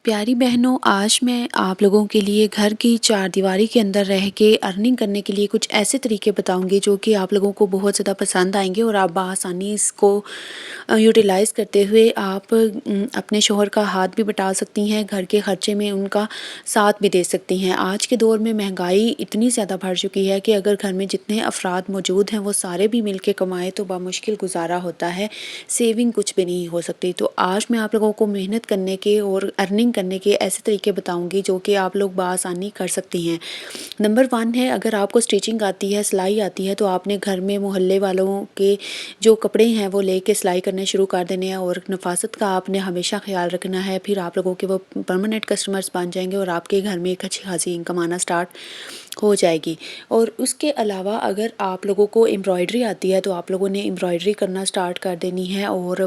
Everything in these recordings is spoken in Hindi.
प्यारी बहनों, आज मैं आप लोगों के लिए घर की चारदीवारी के अंदर रह के अर्निंग करने के लिए कुछ ऐसे तरीके बताऊंगी जो कि आप लोगों को बहुत ज़्यादा पसंद आएंगे और आप बआसानी इसको यूटिलाइज़ करते हुए आप अपने शोहर का हाथ भी बटा सकती हैं, घर के खर्चे में उनका साथ भी दे सकती हैं। आज के दौर में महंगाई इतनी ज़्यादा बढ़ चुकी है कि अगर घर में जितने अफराद मौजूद हैं वो सारे भी मिल के कमाएँ तो बामुश्किल गुजारा होता है, सेविंग कुछ भी नहीं हो सकती। तो आज मैं आप लोगों को मेहनत करने के और अर्निंग करने के ऐसे तरीके बताऊंगी जो कि आप लोग बआसानी कर सकती हैं। नंबर 1 है, अगर आपको स्टिचिंग आती है, सिलाई आती है तो आपने घर में मोहल्ले वालों के जो कपड़े हैं वो लेके सिलाई करने शुरू कर देने हैं और नफ़ासत का आपने हमेशा ख्याल रखना है। फिर आप लोगों के वो परमानेंट कस्टमर्स बन जाएंगे और आपके घर में एक अच्छी खासी इनकम आना स्टार्ट हो जाएगी। और उसके अलावा अगर आप लोगों को एम्ब्रॉयडरी आती है तो आप लोगों ने एम्ब्रॉयडरी करना स्टार्ट कर देनी है और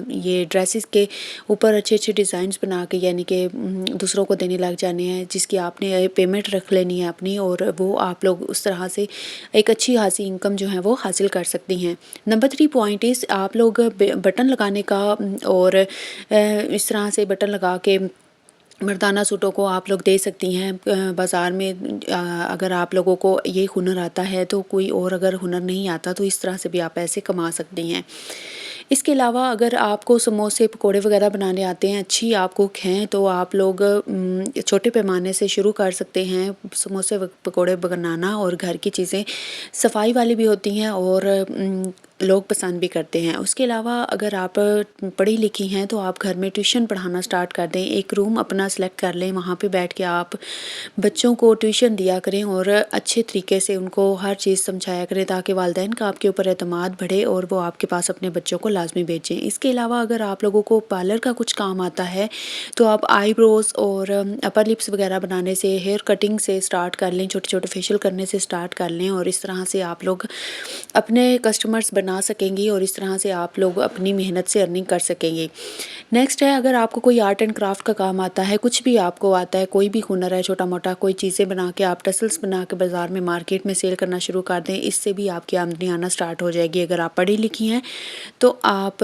ये ड्रेसेस के ऊपर अच्छे अच्छे डिज़ाइंस बना के यानी कि दूसरों को देने लग जाने हैं, जिसकी आपने पेमेंट रख लेनी है अपनी और वो आप लोग उस तरह से एक अच्छी खासी इनकम जो है वो हासिल कर सकती हैं। नंबर 3 पॉइंट इज़ आप लोग बटन लगाने का और इस तरह से बटन लगा के मर्दाना सूटों को आप लोग दे सकती हैं बाज़ार में। अगर आप लोगों को ये हुनर आता है तो कोई और अगर हुनर नहीं आता तो इस तरह से भी आप पैसे कमा सकती हैं। इसके अलावा अगर आपको समोसे पकोड़े वगैरह बनाने आते हैं, अच्छी आप कुक हैं, तो आप लोग छोटे पैमाने से शुरू कर सकते हैं समोसे पकोड़े बनाना और घर की चीज़ें सफाई वाली भी होती हैं और लोग पसंद भी करते हैं। उसके अलावा अगर आप पढ़ी लिखी हैं तो आप घर में ट्यूशन पढ़ाना स्टार्ट कर दें, एक रूम अपना सेलेक्ट कर लें, वहाँ पे बैठ के आप बच्चों को ट्यूशन दिया करें और अच्छे तरीके से उनको हर चीज़ समझाया करें ताकि वालिदैन का आपके ऊपर एतमाद बढ़े और वो आपके पास अपने बच्चों को लाजमी भेजें। इसके अलावा अगर आप लोगों को पार्लर का कुछ काम आता है तो आप आईब्रोज़ और अपर लिप्स वगैरह बनाने से, हेयर कटिंग से स्टार्ट कर लें, छोटे छोटे फेशियल करने से स्टार्ट कर लें और इस तरह से आप लोग अपने कस्टमर्स बना सकेंगी और इस तरह से आप लोग अपनी मेहनत से अर्निंग कर सकेंगे। नेक्स्ट है, अगर आपको कोई आर्ट एंड क्राफ्ट का काम आता है, कुछ भी आपको आता है, कोई भी हुनर है छोटा मोटा, कोई चीज़ें बना के आप टसल्स बना के बाज़ार में मार्केट में सेल करना शुरू कर दें, इससे भी आपकी आमदनी आना स्टार्ट हो जाएगी। अगर आप पढ़ी लिखी हैं तो आप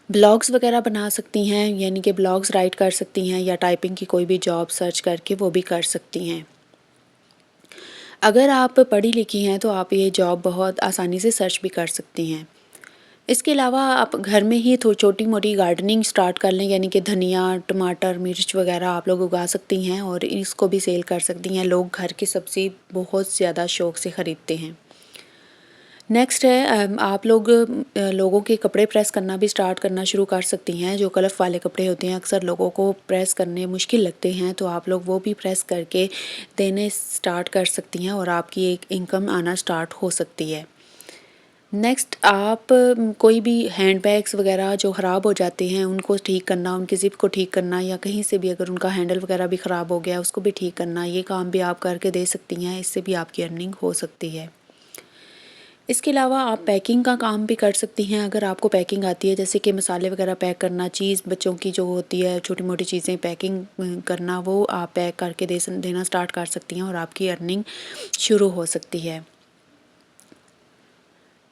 ब्लॉग्स वगैरह बना सकती हैं, यानी कि ब्लॉग्स राइट कर सकती हैं या टाइपिंग की कोई भी जॉब सर्च करके वो भी कर सकती हैं। अगर आप पढ़ी लिखी हैं तो आप ये जॉब बहुत आसानी से सर्च भी कर सकती हैं। इसके अलावा आप घर में ही छोटी मोटी गार्डनिंग स्टार्ट कर लें, यानी कि धनिया, टमाटर, मिर्च वगैरह आप लोग उगा सकती हैं और इसको भी सेल कर सकती हैं। लोग घर की सब्ज़ी बहुत ज़्यादा शौक़ से ख़रीदते हैं। नेक्स्ट है, आप लोग लोगों के कपड़े प्रेस करना भी स्टार्ट करना शुरू कर सकती हैं। जो कलफ़ वाले कपड़े होते हैं अक्सर लोगों को प्रेस करने मुश्किल लगते हैं, तो आप लोग वो भी प्रेस करके देने स्टार्ट कर सकती हैं और आपकी एक इनकम आना स्टार्ट हो सकती है। नेक्स्ट, आप कोई भी हैंड बैग्स वगैरह जो ख़राब हो जाते हैं उनको ठीक करना, उनकी ज़िप को ठीक करना या कहीं से भी अगर उनका हैंडल वगैरह भी ख़राब हो गया उसको भी ठीक करना, ये काम भी आप करके दे सकती हैं। इससे भी आपकी अर्निंग हो सकती है। इसके अलावा आप पैकिंग का काम भी कर सकती हैं। अगर आपको पैकिंग आती है, जैसे कि मसाले वगैरह पैक करना, चीज़ बच्चों की जो होती है छोटी मोटी चीज़ें पैकिंग करना, वो आप पैक करके देना स्टार्ट कर सकती हैं और आपकी अर्निंग शुरू हो सकती है।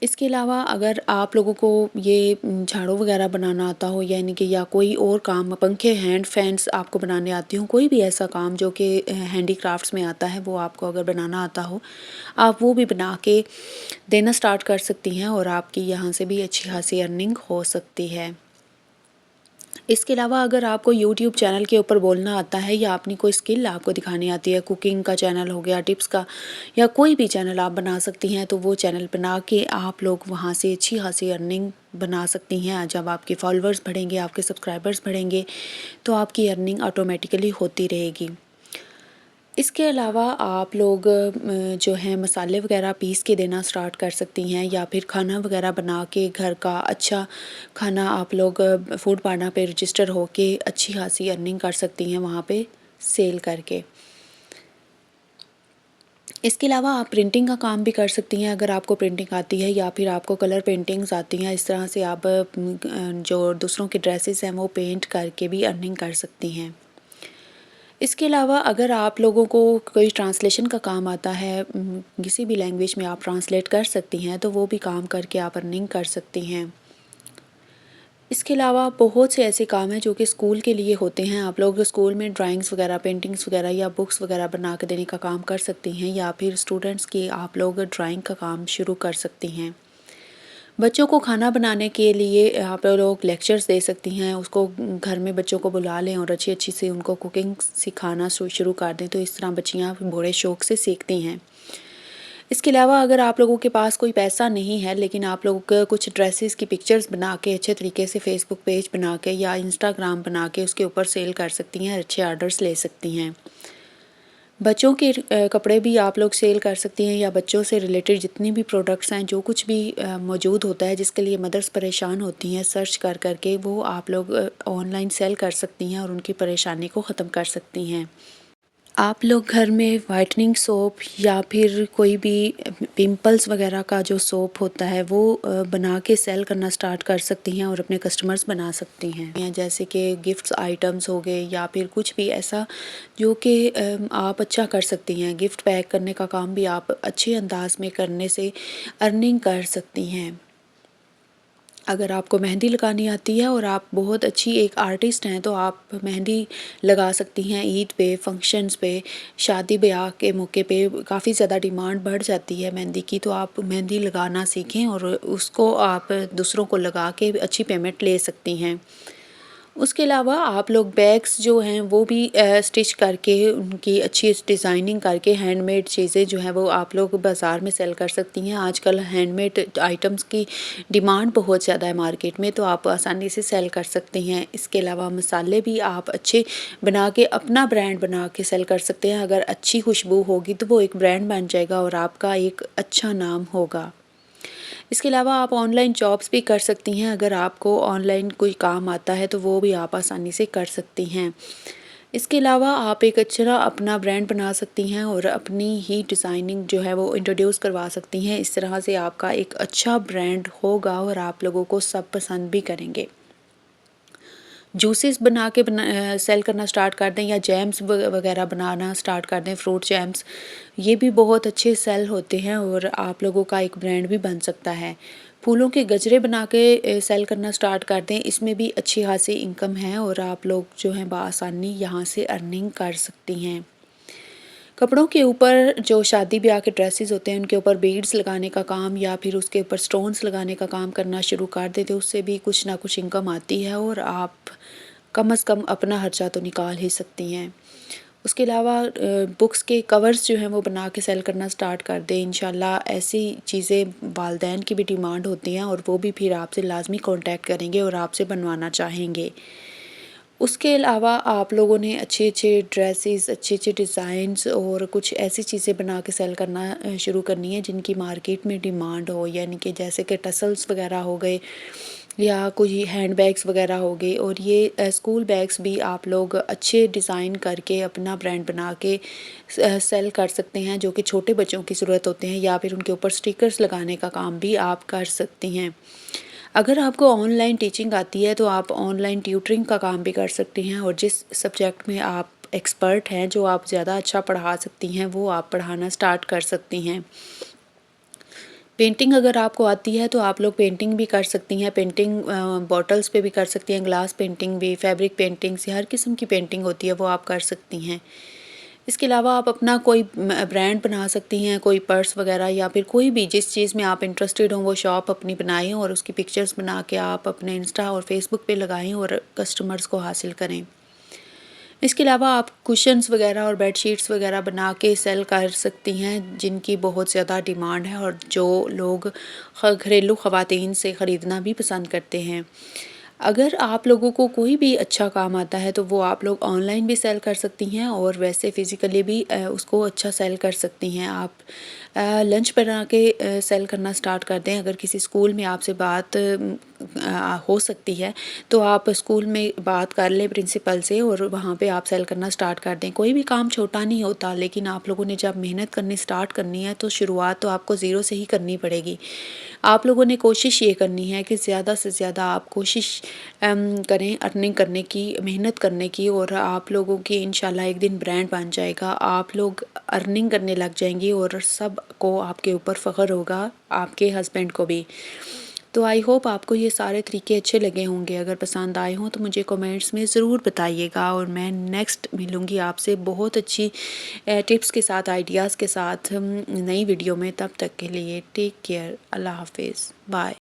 इसके अलावा अगर आप लोगों को ये झाड़ू वगैरह बनाना आता हो, यानी कि या कोई और काम, पंखे, हैंड फैन्स आपको बनाने आती हों, कोई भी ऐसा काम जो कि हैंडीक्राफ्ट्स में आता है वो आपको अगर बनाना आता हो, आप वो भी बना के देना स्टार्ट कर सकती हैं और आपकी यहाँ से भी अच्छी खासी अर्निंग हो सकती है। इसके अलावा अगर आपको यूट्यूब चैनल के ऊपर बोलना आता है या अपनी कोई स्किल आपको दिखानी आती है, कुकिंग का चैनल हो गया, टिप्स का, या कोई भी चैनल आप बना सकती हैं, तो वो चैनल बना के आप लोग वहाँ से अच्छी खासी अर्निंग बना सकती हैं। जब आपके फॉलोअर्स बढ़ेंगे, आपके सब्सक्राइबर्स बढ़ेंगे, तो आपकी अर्निंग ऑटोमेटिकली होती रहेगी। इसके अलावा आप लोग जो है मसाले वगैरह पीस के देना स्टार्ट कर सकती हैं या फिर खाना वगैरह बना के घर का अच्छा खाना आप लोग फूड पांडा पे रजिस्टर होके अच्छी खासी अर्निंग कर सकती हैं वहाँ पे सेल करके। इसके अलावा आप प्रिंटिंग का काम भी कर सकती हैं अगर आपको प्रिंटिंग आती है या फिर आपको कलर पेंटिंग्स आती हैं। इस तरह से आप जो दूसरों के ड्रेसेस हैं वो पेंट करके भी अर्निंग कर सकती हैं। इसके अलावा अगर आप लोगों को कोई ट्रांसलेशन का काम आता है, किसी भी लैंग्वेज में आप ट्रांसलेट कर सकती हैं, तो वो भी काम करके आप अर्निंग कर सकती हैं। इसके अलावा बहुत से ऐसे काम हैं जो कि स्कूल के लिए होते हैं। आप लोग स्कूल में ड्राइंग्स वगैरह, पेंटिंग्स वगैरह या बुक्स वगैरह बना के देने का काम कर सकती हैं, या फिर स्टूडेंट्स की आप लोग ड्राइंग का काम शुरू कर सकती हैं। बच्चों को खाना बनाने के लिए आप लोग लेक्चर्स दे सकती हैं, उसको घर में बच्चों को बुला लें और अच्छी-अच्छी से उनको कुकिंग सिखाना शुरू कर दें, तो इस तरह बच्चियाँ बड़े शौक से सीखती हैं। इसके अलावा अगर आप लोगों के पास कोई पैसा नहीं है, लेकिन आप लोग कुछ ड्रेसेस की पिक्चर्स बना के अच्छे तरीके से फेसबुक पेज बना के या इंस्टाग्राम बना के उसके ऊपर सेल कर सकती हैं, अच्छे ऑर्डर्स ले सकती हैं। बच्चों के कपड़े भी आप लोग सेल कर सकती हैं, या बच्चों से रिलेटेड जितनी भी प्रोडक्ट्स हैं, जो कुछ भी मौजूद होता है जिसके लिए मदर्स परेशान होती हैं, सर्च कर के वो आप लोग ऑनलाइन सेल कर सकती हैं और उनकी परेशानी को ख़त्म कर सकती हैं। आप लोग घर में व्हाइटनिंग सोप या फिर कोई भी पिंपल्स वगैरह का जो सोप होता है वो बना के सेल करना स्टार्ट कर सकती हैं और अपने कस्टमर्स बना सकती हैं, या जैसे कि गिफ्ट्स आइटम्स हो गए या फिर कुछ भी ऐसा जो कि आप अच्छा कर सकती हैं। गिफ्ट पैक करने का काम भी आप अच्छे अंदाज में करने से अर्निंग कर सकती हैं। अगर आपको मेहंदी लगानी आती है और आप बहुत अच्छी एक आर्टिस्ट हैं, तो आप मेहंदी लगा सकती हैं ईद पे, फंक्शंस पे, शादी-ब्याह के मौके पे काफ़ी ज़्यादा डिमांड बढ़ जाती है मेहंदी की, तो आप मेहंदी लगाना सीखें और उसको आप दूसरों को लगा के अच्छी पेमेंट ले सकती हैं। उसके अलावा आप लोग बैग्स जो हैं वो भी स्टिच करके उनकी अच्छी डिज़ाइनिंग करके हैंडमेड चीज़ें जो हैं वो आप लोग बाज़ार में सेल कर सकती हैं। आजकल हैंडमेड आइटम्स की डिमांड बहुत ज़्यादा है मार्केट में, तो आप आसानी से सेल कर सकती हैं। इसके अलावा मसाले भी आप अच्छे बना के अपना ब्रांड बना के सेल कर सकते हैं। अगर अच्छी खुशबू होगी तो वो एक ब्रांड बन जाएगा और आपका एक अच्छा नाम होगा। इसके अलावा आप ऑनलाइन जॉब्स भी कर सकती हैं। अगर आपको ऑनलाइन कोई काम आता है तो वो भी आप आसानी से कर सकती हैं। इसके अलावा आप एक अच्छा अपना ब्रांड बना सकती हैं और अपनी ही डिज़ाइनिंग जो है वो इंट्रोड्यूस करवा सकती हैं। इस तरह से आपका एक अच्छा ब्रांड होगा और आप लोगों को सब पसंद भी करेंगे। जूसेस बना के सेल करना स्टार्ट कर दें, या जैम्स वगैरह बनाना स्टार्ट कर दें, फ्रूट जैम्स, ये भी बहुत अच्छे सेल होते हैं और आप लोगों का एक ब्रांड भी बन सकता है। फूलों के गजरे बना के सेल करना स्टार्ट कर दें, इसमें भी अच्छी खासी इनकम है और आप लोग जो हैं बआसानी यहाँ से अर्निंग कर सकती हैं। कपड़ों के ऊपर जो शादी ब्याह के ड्रेसेस होते हैं उनके ऊपर बीड्स लगाने का काम या फिर उसके ऊपर स्टोन्स लगाने का काम करना शुरू कर दें, तो उससे भी कुछ ना कुछ इनकम आती है और आप कम से कम अपना खर्चा तो निकाल ही सकती हैं। उसके अलावा बुक्स के कवर्स जो हैं वो बना के सेल करना स्टार्ट कर दें। इंशाल्लाह ऐसी चीज़ें वालदैन की भी डिमांड होती हैं और वो भी फिर आपसे लाज़मी कॉन्टैक्ट करेंगे और आपसे बनवाना चाहेंगे। उसके अलावा आप लोगों ने अच्छे-अच्छे ड्रेसेस, अच्छे-अच्छे डिज़ाइंस और कुछ ऐसी चीज़ें बना के सेल करना शुरू करनी है जिनकी मार्केट में डिमांड हो, यानी कि जैसे कि टसल्स वगैरह हो गए या कोई हैंड बैग्स वगैरह हो गए, और ये स्कूल बैग्स भी आप लोग अच्छे डिज़ाइन करके अपना ब्रांड बना के सेल कर सकते हैं, जो कि छोटे बच्चों की ज़रूरत होते हैं, या फिर उनके ऊपर स्टिकर्स लगाने का काम भी आप कर सकती हैं। अगर आपको ऑनलाइन टीचिंग आती है तो आप ऑनलाइन ट्यूटरिंग का काम भी कर सकती हैं और जिस सब्जेक्ट में आप एक्सपर्ट हैं, जो आप ज़्यादा अच्छा पढ़ा सकती हैं, वो आप पढ़ाना स्टार्ट कर सकती हैं। पेंटिंग अगर आपको आती है तो आप लोग पेंटिंग भी कर सकती हैं। पेंटिंग बॉटल्स पे भी कर सकती हैं, ग्लास पेंटिंग भी, फैब्रिक पेंटिंग्स, हर किस्म की पेंटिंग होती है वो आप कर सकती हैं। इसके अलावा आप अपना कोई ब्रांड बना सकती हैं, कोई पर्स वगैरह या फिर कोई भी जिस चीज़ में आप इंटरेस्टेड हों वो शॉप अपनी बनाएँ और उसकी पिक्चर्स बना के आप अपने इंस्टा और फेसबुक पे लगाएँ और कस्टमर्स को हासिल करें। इसके अलावा आप कुशन्स वगैरह और बेडशीट्स वगैरह बना के सेल कर सकती हैं, जिनकी बहुत ज़्यादा डिमांड है और जो लोग घरेलू ख़वातीन से ख़रीदना भी पसंद करते हैं। अगर आप लोगों को कोई भी अच्छा काम आता है तो वो आप लोग ऑनलाइन भी सेल कर सकती हैं और वैसे फ़िज़िकली भी उसको अच्छा सेल कर सकती हैं। आप लंच बना के सेल करना स्टार्ट कर दें। अगर किसी स्कूल में आपसे बात हो सकती है तो आप स्कूल में बात कर लें प्रिंसिपल से और वहाँ पे आप सेल करना स्टार्ट कर दें। कोई भी काम छोटा नहीं होता, लेकिन आप लोगों ने जब मेहनत करनी स्टार्ट करनी है तो शुरुआत तो आपको ज़ीरो से ही करनी पड़ेगी। आप लोगों ने कोशिश ये करनी है कि ज़्यादा से ज़्यादा आप कोशिश करें अर्निंग करने की, मेहनत करने की, और आप लोगों की इंशाल्लाह एक दिन ब्रांड बन जाएगा। आप लोग अर्निंग करने लग जाएंगी और सबको आपके ऊपर फ़ख्र होगा, आपके हस्बैंड को भी। तो आई होप आपको ये सारे तरीके अच्छे लगे होंगे। अगर पसंद आए हों तो मुझे कमेंट्स में ज़रूर बताइएगा, और मैं नेक्स्ट मिलूँगी आपसे बहुत अच्छी टिप्स के साथ, आइडियाज़ के साथ नई वीडियो में। तब तक के लिए टेक केयर, अल्लाह हाफिज़, बाय।